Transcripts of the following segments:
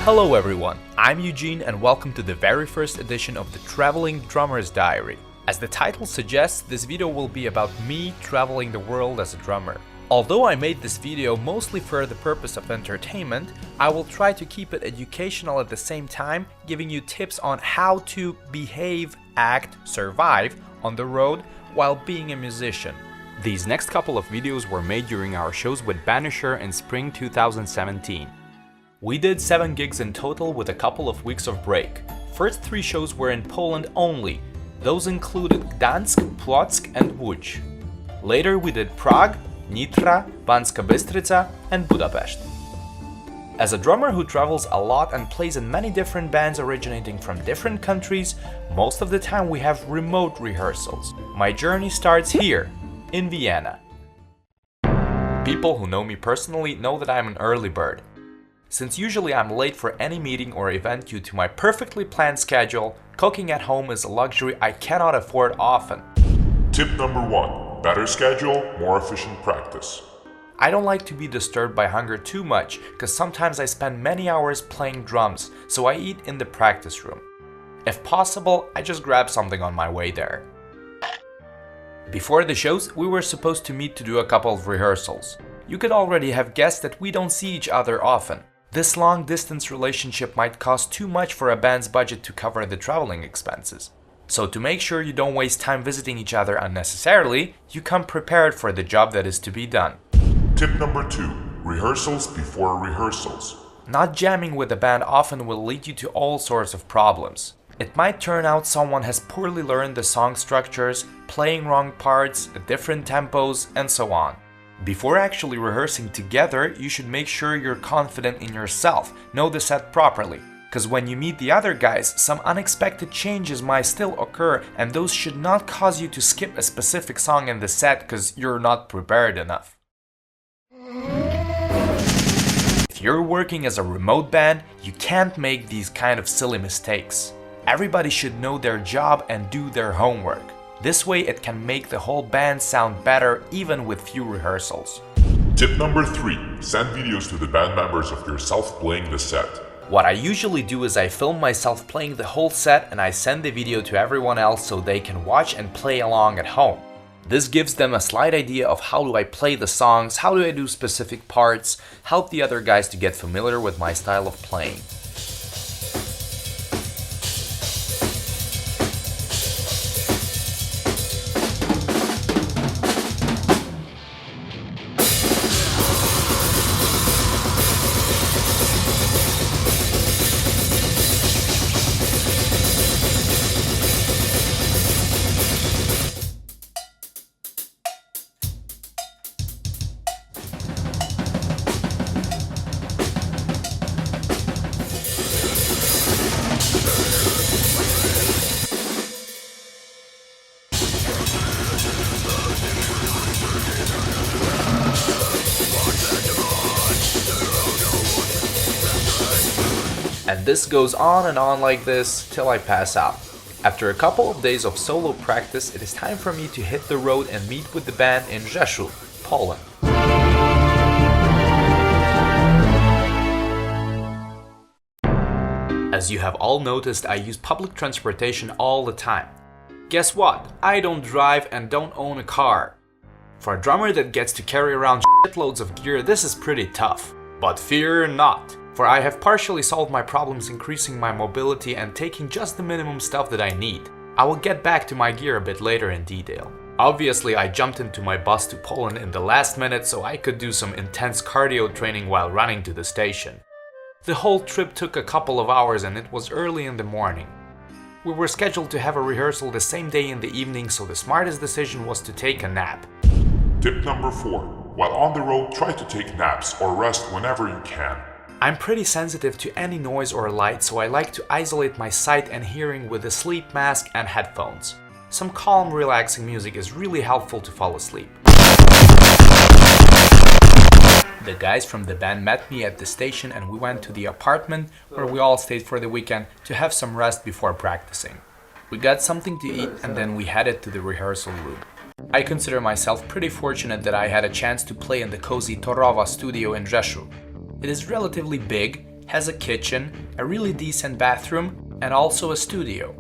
Hello everyone, I'm Eugene and welcome to the very first edition of the Traveling Drummer's Diary. As the title suggests, this video will be about me traveling the world as a drummer. Although I made this video mostly for the purpose of entertainment, I will try to keep it educational at the same time, giving you tips on how to behave, act, survive on the road while being a musician. These next couple of videos were made during our shows with Banisher in spring 2017. We did 7 gigs in total with a couple of weeks of break. First 3 shows were in Poland only. Those included Gdańsk, Płock and Łódź. Later we did Prague, Nitra, Banska Bystrica and Budapest. As a drummer who travels a lot and plays in many different bands originating from different countries, most of the time we have remote rehearsals. My journey starts here, in Vienna. People who know me personally know that I'm an early bird. Since usually I'm late for any meeting or event due to my perfectly planned schedule, cooking at home is a luxury I cannot afford often. Tip number 1. Better schedule, more efficient practice. I don't like to be disturbed by hunger too much, because sometimes I spend many hours playing drums, so I eat in the practice room. If possible, I just grab something on my way there. Before the shows, we were supposed to meet to do a couple of rehearsals. You could already have guessed that we don't see each other often. This long-distance relationship might cost too much for a band's budget to cover the traveling expenses. So to make sure you don't waste time visiting each other unnecessarily, you come prepared for the job that is to be done. Tip number 2. Rehearsals before rehearsals. Not jamming with the band often will lead you to all sorts of problems. It might turn out someone has poorly learned the song structures, playing wrong parts, at different tempos, and so on. Before actually rehearsing together, you should make sure you're confident in yourself, know the set properly. Because when you meet the other guys, some unexpected changes might still occur, and those should not cause you to skip a specific song in the set because you're not prepared enough. If you're working as a remote band, you can't make these kind of silly mistakes. Everybody should know their job and do their homework. This way it can make the whole band sound better even with few rehearsals. Tip number 3. Send videos to the band members of yourself playing the set. What I usually do is I film myself playing the whole set and I send the video to everyone else so they can watch and play along at home. This gives them a slight idea of how do I play the songs, how do I do specific parts, help the other guys to get familiar with my style of playing. And this goes on and on like this till I pass out. After a couple of days of solo practice, it is time for me to hit the road and meet with the band in Rzeszów, Poland. As you have all noticed, I use public transportation all the time. Guess what? I don't drive and don't own a car. For a drummer that gets to carry around shitloads of gear, this is pretty tough. But fear not, for I have partially solved my problems increasing my mobility and taking just the minimum stuff that I need. I will get back to my gear a bit later in detail. Obviously, I jumped into my bus to Poland in the last minute so I could do some intense cardio training while running to the station. The whole trip took a couple of hours and it was early in the morning. We were scheduled to have a rehearsal the same day in the evening, so the smartest decision was to take a nap. Tip number 4. While on the road, try to take naps or rest whenever you can. I'm pretty sensitive to any noise or light, so I like to isolate my sight and hearing with a sleep mask and headphones. Some calm, relaxing music is really helpful to fall asleep. The guys from the band met me at the station and we went to the apartment where we all stayed for the weekend to have some rest before practicing. We got something to eat and then we headed to the rehearsal room. I consider myself pretty fortunate that I had a chance to play in the cozy Torowa studio in Rzeszów. It is relatively big, has a kitchen, a really decent bathroom, and also a studio.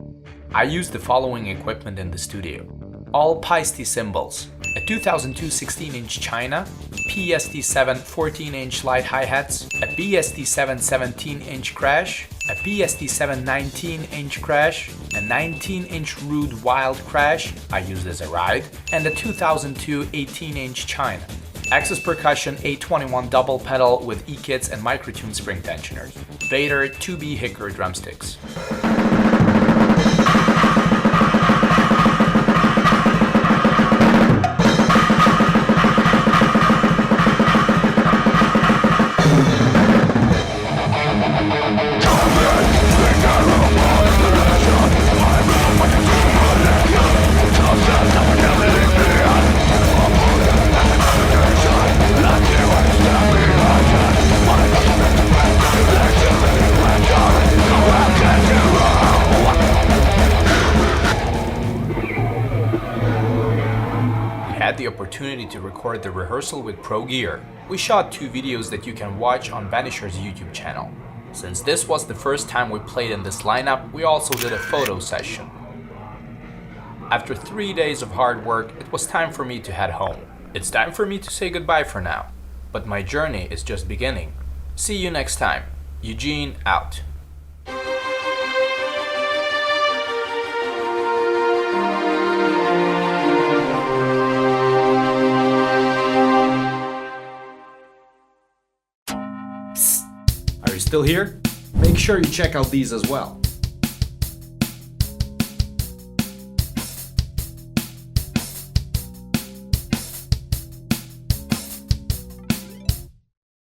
I use the following equipment in the studio. All Paiste cymbals, a 2002 16-inch China, PST7 14-inch Light Hi-Hats, a PST7 17-inch Crash, a PST7 19-inch Crash, a 19-inch Rude Wild Crash I used as a ride, and a 2002 18-inch China. Axis Percussion A21 double pedal with E-kits and microtune spring tensioners. VATER 2B Hickory drumsticks. Had the opportunity to record the rehearsal with pro gear. We shot 2 videos that you can watch on Banisher's YouTube channel. Since this was the first time we played in this lineup, we also did a photo session. After 3 days of hard work, it was time for me to head home. It's time for me to say goodbye for now, but my journey is just beginning. See you next time. Eugene out. Are you still here? Make sure you check out these as well.